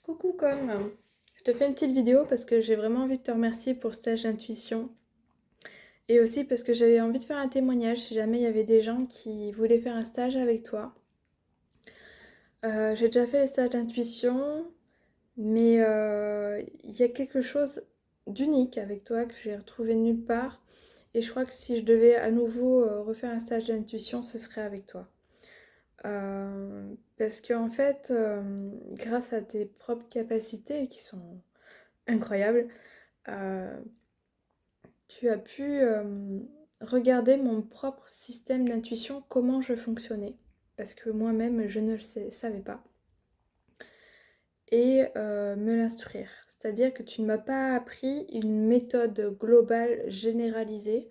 Coucou je te fais une petite vidéo parce que j'ai vraiment envie de te remercier pour le stage d'intuition et aussi parce que j'avais envie de faire un témoignage si jamais il y avait des gens qui voulaient faire un stage avec toi. J'ai déjà fait les stages d'intuition, mais il y a quelque chose d'unique avec toi que j'ai retrouvé nulle part et je crois que si je devais à nouveau refaire un stage d'intuition, ce serait avec toi. Parce qu'en fait, grâce à tes propres capacités qui sont incroyables, euh, tu as pu regarder mon propre système d'intuition, comment je fonctionnais. Parce que moi-même, je ne le savais pas. Et me l'instruire. C'est-à-dire que tu ne m'as pas appris une méthode globale généralisée.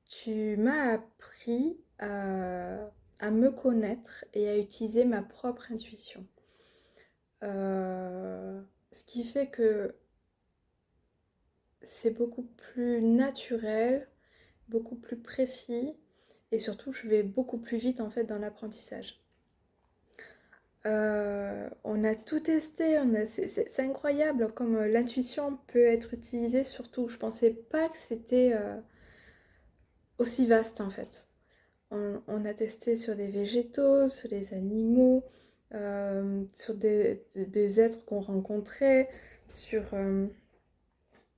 Tu m'as appris à me connaître et à utiliser ma propre intuition. Ce qui fait que c'est beaucoup plus naturel, beaucoup plus précis et surtout je vais beaucoup plus vite en fait dans l'apprentissage. On a tout testé, c'est incroyable comme l'intuition peut être utilisée surtout. Je pensais pas que c'était aussi vaste en fait. On a testé sur des végétaux, sur des animaux, sur des êtres qu'on rencontrait, sur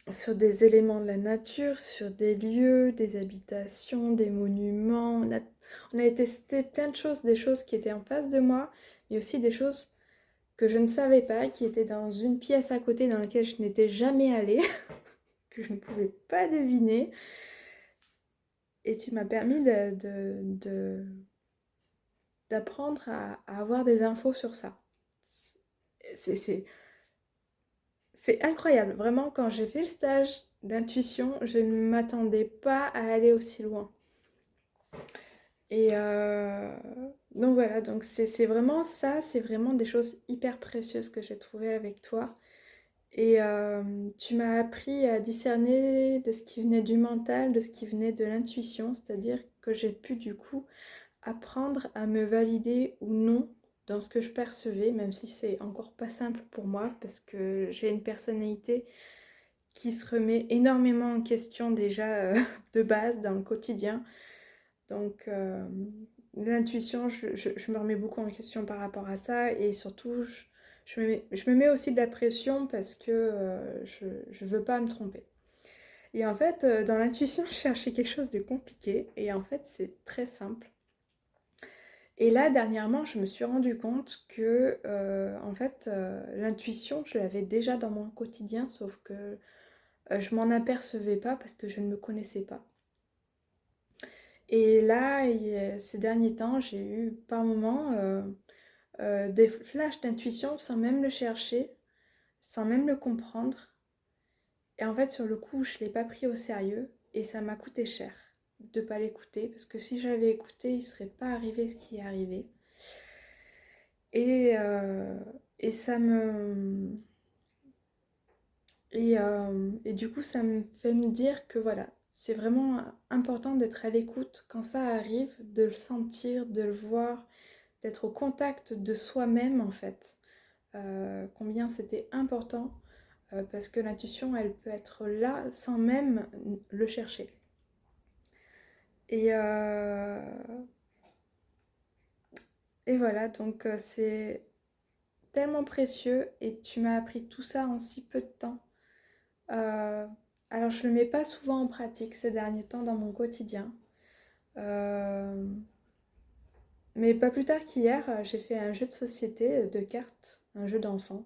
des éléments de la nature, sur des lieux, des habitations, des monuments. On a testé plein de choses, des choses qui étaient en face de moi, mais aussi des choses que je ne savais pas, qui étaient dans une pièce à côté dans laquelle je n'étais jamais allée, que je ne pouvais pas deviner. Et tu m'as permis d'apprendre à avoir des infos sur ça. C'est c'est- c'est incroyable, vraiment, quand j'ai fait le stage d'intuition, je ne m'attendais pas à aller aussi loin. Et donc voilà, donc c'est vraiment ça, c'est vraiment des choses hyper précieuses que j'ai trouvées avec toi. Et tu m'as appris à discerner de ce qui venait du mental, de ce qui venait de l'intuition, c'est-à-dire que j'ai pu du coup apprendre à me valider ou non dans ce que je percevais, même si c'est encore pas simple pour moi parce que j'ai une personnalité qui se remet énormément en question déjà de base dans le quotidien. Donc l'intuition, je me remets beaucoup en question par rapport à ça et surtout je me mets aussi de la pression parce que je veux pas me tromper. Et en fait, dans l'intuition, je cherchais quelque chose de compliqué et en fait, c'est très simple. Et là, dernièrement, je me suis rendu compte que en fait, l'intuition, je l'avais déjà dans mon quotidien, sauf que je m'en apercevais pas parce que je ne me connaissais pas. Et là, ces derniers temps, j'ai eu par moments des flashs d'intuition sans même le chercher, sans même le comprendre. Et en fait, sur le coup, je ne l'ai pas pris au sérieux et ça m'a coûté cher de ne pas l'écouter parce que si j'avais écouté, il ne serait pas arrivé ce qui est arrivé. Et, euh, et ça me. Et du coup, ça me fait me dire que voilà, c'est vraiment important d'être à l'écoute quand ça arrive, de le sentir, de le voir, d'être au contact de soi-même en fait. Combien c'était important parce que l'intuition, elle peut être là sans même le chercher. Et, euh, et voilà, donc c'est tellement précieux et tu m'as appris tout ça en si peu de temps. Euh, alors je ne le mets pas souvent en pratique ces derniers temps dans mon quotidien. Euh, mais pas plus tard qu'hier, j'ai fait un jeu de société de cartes, un jeu d'enfant,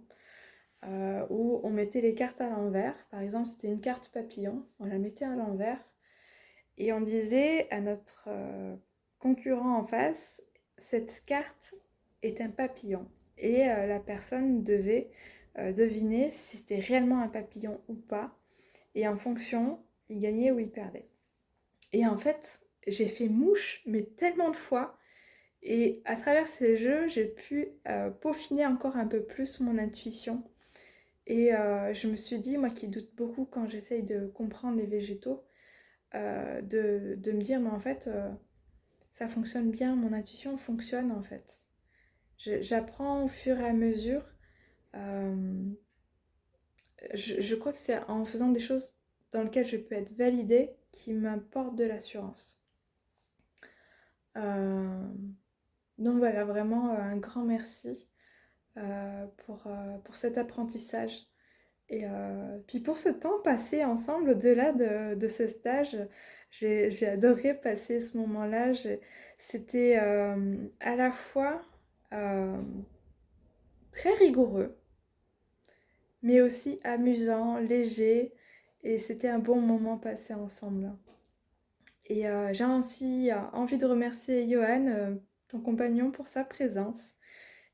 où on mettait les cartes à l'envers. Par exemple, c'était une carte papillon, on la mettait à l'envers et on disait à notre concurrent en face, cette carte est un papillon. Et la personne devait deviner si c'était réellement un papillon ou pas. Et en fonction, il gagnait ou il perdait. Et en fait, j'ai fait mouche, mais tellement de fois. Et à travers ces jeux, j'ai pu peaufiner encore un peu plus mon intuition. Et je me suis dit, moi qui doute beaucoup quand j'essaye de comprendre les végétaux, de me dire, mais en fait, ça fonctionne bien, mon intuition fonctionne en fait. J'apprends au fur et à mesure. je crois que c'est en faisant des choses dans lesquelles je peux être validée qui m'apportent de l'assurance. Euh, donc voilà, vraiment un grand merci pour cet apprentissage. Et puis pour ce temps passé ensemble, au-delà de ce stage, j'ai adoré passer ce moment-là. C'était à la fois euh, très rigoureux, mais aussi amusant, léger, et c'était un bon moment passé ensemble. Et j'ai aussi envie de remercier Johan, ton compagnon, pour sa présence.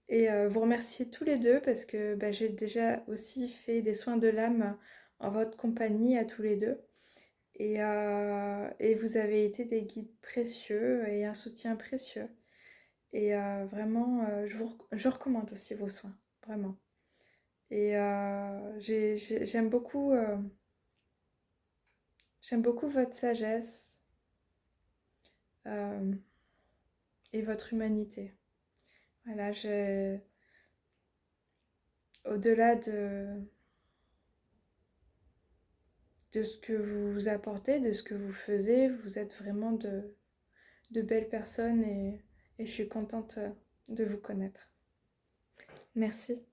Et vous remercier tous les deux parce que bah, j'ai déjà aussi fait des soins de l'âme en votre compagnie à tous les deux. Et vous avez été des guides précieux et un soutien précieux. Et vraiment, je recommande aussi vos soins, vraiment. Et j'aime beaucoup votre sagesse euh, et votre humanité. Voilà, au-delà de ce que vous apportez, de ce que vous faisiez, vous êtes vraiment de belles personnes et je suis contente de vous connaître. Merci.